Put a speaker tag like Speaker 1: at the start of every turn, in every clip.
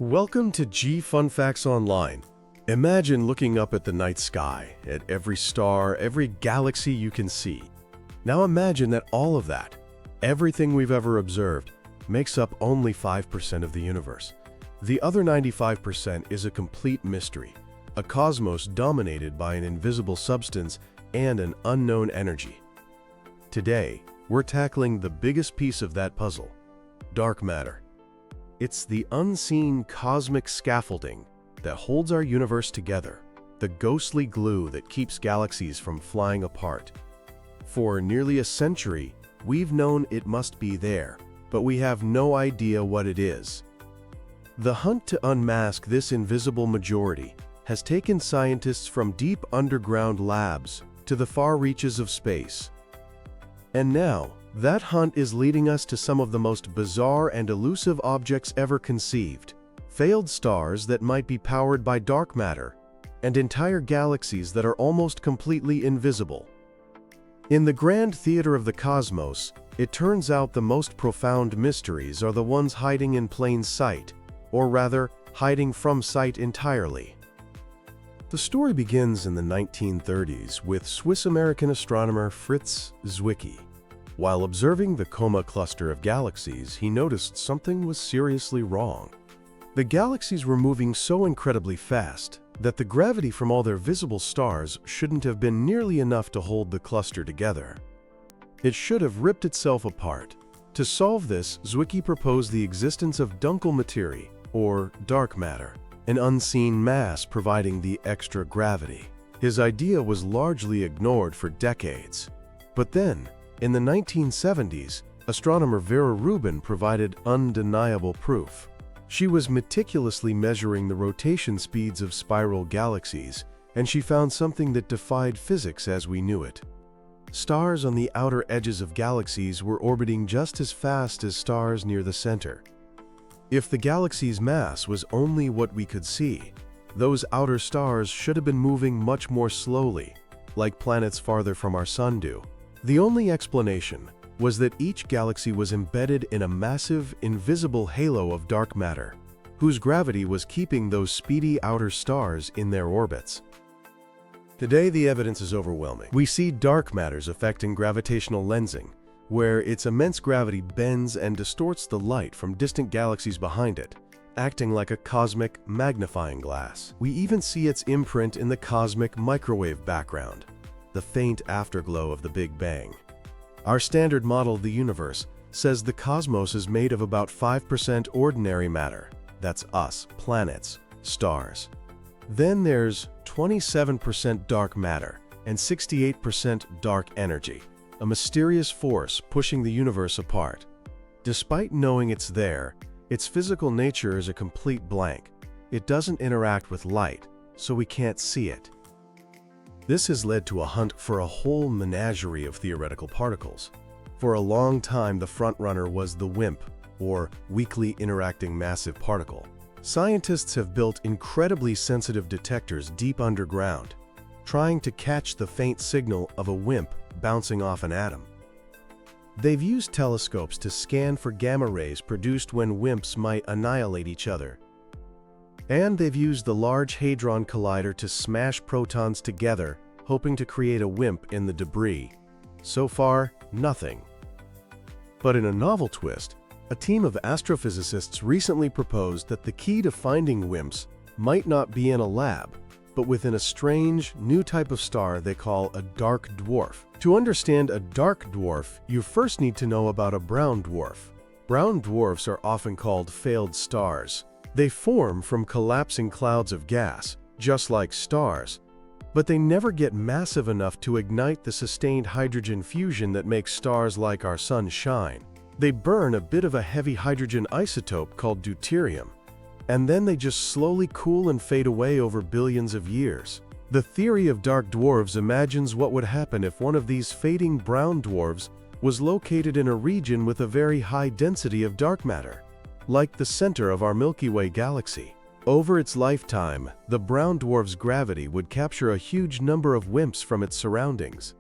Speaker 1: Welcome to G Fun Facts Online. Imagine looking up at the night sky, at every star, every galaxy you can see. Now imagine that all of that, everything we've ever observed, makes up only 5% of the universe. The other 95% is a complete mystery, a cosmos dominated by an invisible substance and an unknown energy. Today, we're tackling the biggest piece of that puzzle, dark matter. It's the unseen cosmic scaffolding that holds our universe together, the ghostly glue that keeps galaxies from flying apart. For nearly a century, we've known it must be there, but we have no idea what it is. The hunt to unmask this invisible majority has taken scientists from deep underground labs to the far reaches of space. And now, that hunt is leading us to some of the most bizarre and elusive objects ever conceived. Failed stars that might be powered by dark matter, and entire galaxies that are almost completely invisible. In the grand theater of the cosmos, it turns out the most profound mysteries are the ones hiding in plain sight, or rather, hiding from sight entirely. The story begins in the 1930s with Swiss-American astronomer Fritz Zwicky. While observing the Coma cluster of galaxies, he noticed something was seriously wrong. The galaxies were moving so incredibly fast that the gravity from all their visible stars shouldn't have been nearly enough to hold the cluster together. It should have ripped itself apart. To solve this, Zwicky proposed the existence of Dunkel Materie, or dark matter, an unseen mass providing the extra gravity. His idea was largely ignored for decades. But then, in the 1970s, astronomer Vera Rubin provided undeniable proof. She was meticulously measuring the rotation speeds of spiral galaxies, and she found something that defied physics as we knew it. Stars on the outer edges of galaxies were orbiting just as fast as stars near the center. If the galaxy's mass was only what we could see, those outer stars should have been moving much more slowly, like planets farther from our sun do. The only explanation was that each galaxy was embedded in a massive, invisible halo of dark matter, whose gravity was keeping those speedy outer stars in their orbits. Today, the evidence is overwhelming. We see dark matters affecting gravitational lensing, where its immense gravity bends and distorts the light from distant galaxies behind it, acting like a cosmic magnifying glass. We even see its imprint in the cosmic microwave background, the faint afterglow of the Big Bang. Our standard model of the universe says the cosmos is made of about 5% ordinary matter. That's us, planets, stars. Then there's 27% dark matter and 68% dark energy, a mysterious force pushing the universe apart. Despite knowing it's there, its physical nature is a complete blank. It doesn't interact with light, so we can't see it. This has led to a hunt for a whole menagerie of theoretical particles. For a long time, the frontrunner was the WIMP, or Weakly Interacting Massive Particle. Scientists have built incredibly sensitive detectors deep underground, trying to catch the faint signal of a WIMP bouncing off an atom. They've used telescopes to scan for gamma rays produced when WIMPs might annihilate each other. And they've used the Large Hadron Collider to smash protons together, hoping to create a WIMP in the debris. So far, nothing. But in a novel twist, a team of astrophysicists recently proposed that the key to finding WIMPs might not be in a lab, but within a strange, new type of star they call a dark dwarf. To understand a dark dwarf, you first need to know about a brown dwarf. Brown dwarfs are often called failed stars. They form from collapsing clouds of gas, just like stars, but they never get massive enough to ignite the sustained hydrogen fusion that makes stars like our sun shine. They burn a bit of a heavy hydrogen isotope called deuterium, and then they just slowly cool and fade away over billions of years. The theory of dark dwarfs imagines what would happen if one of these fading brown dwarfs was located in a region with a very high density of dark matter, like the center of our Milky Way galaxy. Over its lifetime, the brown dwarf's gravity would capture a huge number of WIMPs from its surroundings.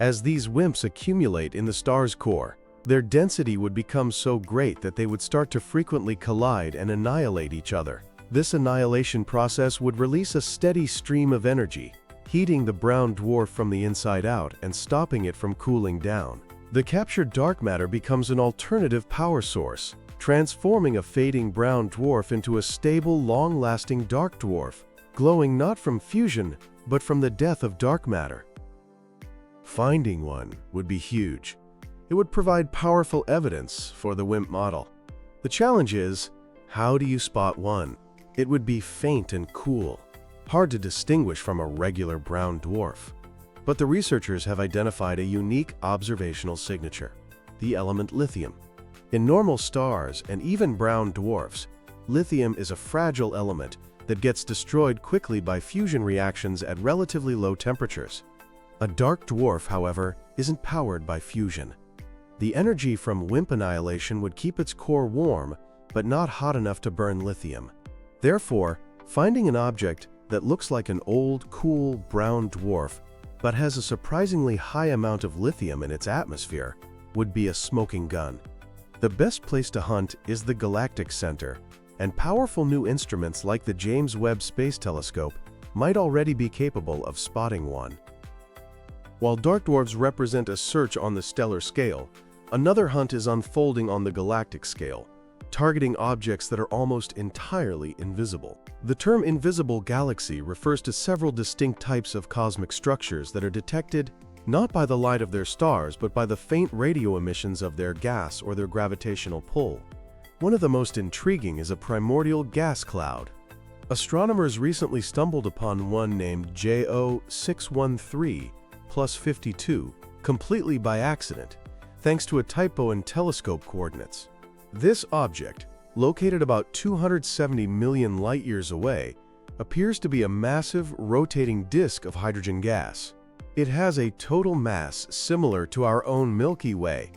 Speaker 1: As these WIMPs accumulate in the star's core, Their density would become so great that they would start to frequently collide and annihilate each other. This annihilation process would release a steady stream of energy, heating the brown dwarf from the inside out and stopping it from cooling down. The captured dark matter becomes an alternative power source, transforming a fading brown dwarf into a stable, long-lasting dark dwarf, glowing not from fusion, but from the death of dark matter. Finding one would be huge. It would provide powerful evidence for the WIMP model. The challenge is, how do you spot one? It would be faint and cool, hard to distinguish from a regular brown dwarf. But the researchers have identified a unique observational signature, the element lithium. In normal stars and even brown dwarfs, lithium is a fragile element that gets destroyed quickly by fusion reactions at relatively low temperatures. A dark dwarf, however, isn't powered by fusion. The energy from WIMP annihilation would keep its core warm, but not hot enough to burn lithium. Therefore, finding an object that looks like an old, cool, brown dwarf, but has a surprisingly high amount of lithium in its atmosphere, would be a smoking gun. The best place to hunt is the galactic center, and powerful new instruments like the James Webb Space Telescope might already be capable of spotting one. While dark dwarfs represent a search on the stellar scale, another hunt is unfolding on the galactic scale, targeting objects that are almost entirely invisible. The term invisible galaxy refers to several distinct types of cosmic structures that are detected not by the light of their stars but by the faint radio emissions of their gas or their gravitational pull. One of the most intriguing is a primordial gas cloud. Astronomers recently stumbled upon one named JO613+52 completely by accident, thanks to a typo in telescope coordinates. This object, located about 270 million light-years away, appears to be a massive, rotating disk of hydrogen gas. It has a total mass similar to our own Milky Way,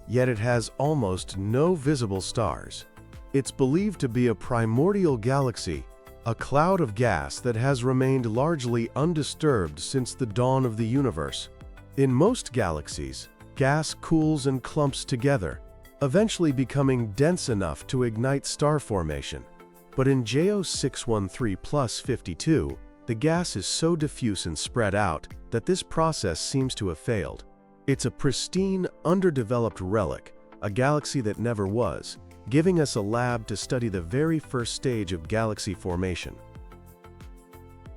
Speaker 1: yet it has almost no visible stars. It's believed to be a primordial galaxy, a cloud of gas that has remained largely undisturbed since the dawn of the universe. In most galaxies, gas cools and clumps together, eventually becoming dense enough to ignite star formation. But in JO613+52, the gas is so diffuse and spread out that this process seems to have failed. It's a pristine, underdeveloped relic, a galaxy that never was, giving us a lab to study the very first stage of galaxy formation.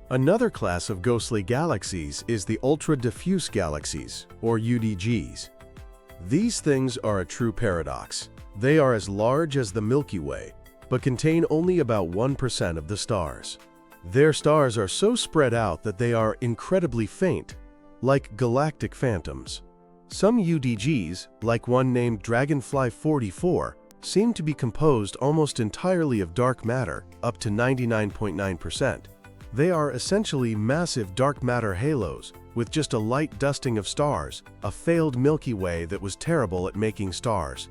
Speaker 1: Another class of ghostly galaxies is the ultra-diffuse galaxies, or UDGs. These things are a true paradox. They are as large as the Milky Way, but contain only about 1% of the stars. Their stars are so spread out that they are incredibly faint, like galactic phantoms. Some UDGs, like one named Dragonfly 44, seem to be composed almost entirely of dark matter, up to 99.9%. They are essentially massive dark matter halos, with just a light dusting of stars, a failed Milky Way that was terrible at making stars.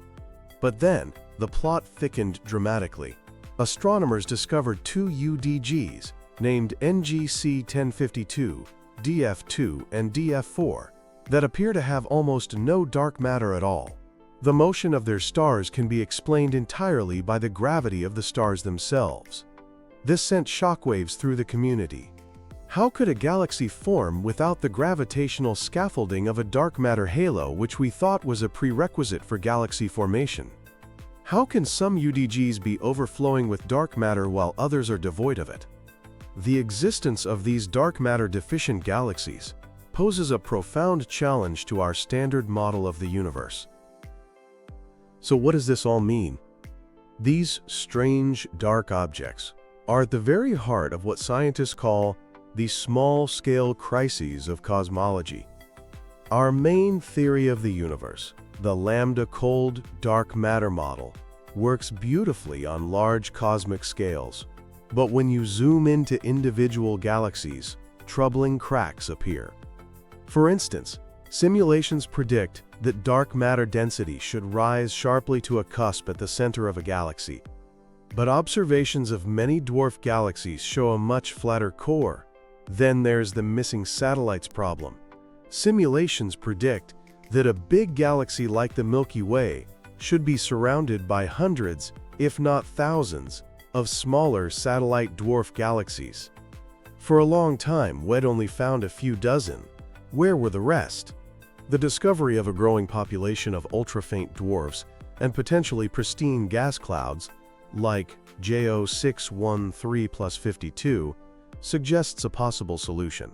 Speaker 1: But then, the plot thickened dramatically. Astronomers discovered two UDGs, named NGC 1052, DF2 and DF4, that appear to have almost no dark matter at all. The motion of their stars can be explained entirely by the gravity of the stars themselves. This sent shockwaves through the community. How could a galaxy form without the gravitational scaffolding of a dark matter halo, which we thought was a prerequisite for galaxy formation? How can some UDGs be overflowing with dark matter while others are devoid of it? The existence of these dark matter deficient galaxies poses a profound challenge to our standard model of the universe. So what does this all mean? These strange dark objects are at the very heart of what scientists call the small-scale crises of cosmology. Our main theory of the universe, the lambda cold dark matter model, works beautifully on large cosmic scales. But when you zoom into individual galaxies, troubling cracks appear. For instance, simulations predict that dark matter density should rise sharply to a cusp at the center of a galaxy. But observations of many dwarf galaxies show a much flatter core. Then there's the missing satellites problem. Simulations predict that a big galaxy like the Milky Way should be surrounded by hundreds, if not thousands, of smaller satellite dwarf galaxies. For a long time, WED only found a few dozen. Where were the rest? The discovery of a growing population of ultra-faint dwarfs and potentially pristine gas clouds, like JO613+52, suggests a possible solution.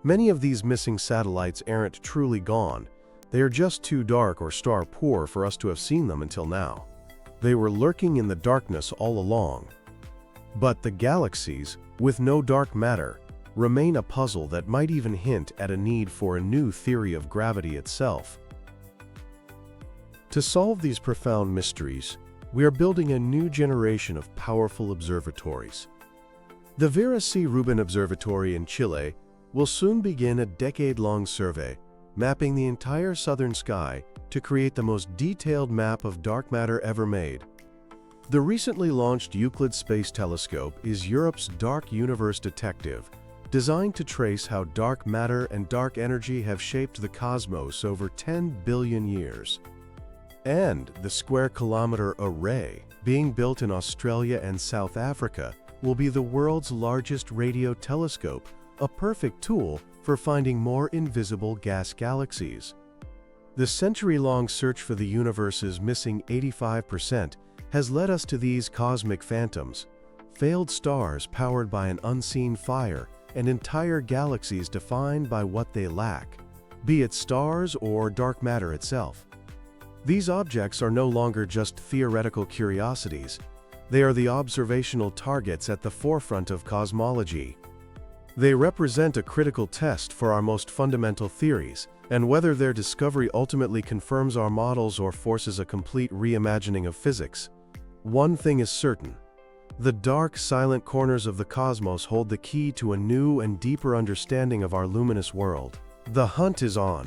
Speaker 1: Many of these missing satellites aren't truly gone. They are just too dark or star-poor for us to have seen them until now. They were lurking in the darkness all along. But the galaxies, with no dark matter, remain a puzzle that might even hint at a need for a new theory of gravity itself. To solve these profound mysteries, we are building a new generation of powerful observatories. The Vera C. Rubin Observatory in Chile will soon begin a decade-long survey, mapping the entire southern sky to create the most detailed map of dark matter ever made. The recently launched Euclid Space Telescope is Europe's dark universe detective, designed to trace how dark matter and dark energy have shaped the cosmos over 10 billion years. And the Square Kilometre Array, being built in Australia and South Africa, will be the world's largest radio telescope, a perfect tool for finding more invisible gas galaxies. The century-long search for the universe's missing 85% has led us to these cosmic phantoms, failed stars powered by an unseen fire, and entire galaxies defined by what they lack, be it stars or dark matter itself. These objects are no longer just theoretical curiosities. They are the observational targets at the forefront of cosmology. They represent a critical test for our most fundamental theories, and whether their discovery ultimately confirms our models or forces a complete reimagining of physics. One thing is certain: the dark, silent corners of the cosmos hold the key to a new and deeper understanding of our luminous world. The hunt is on,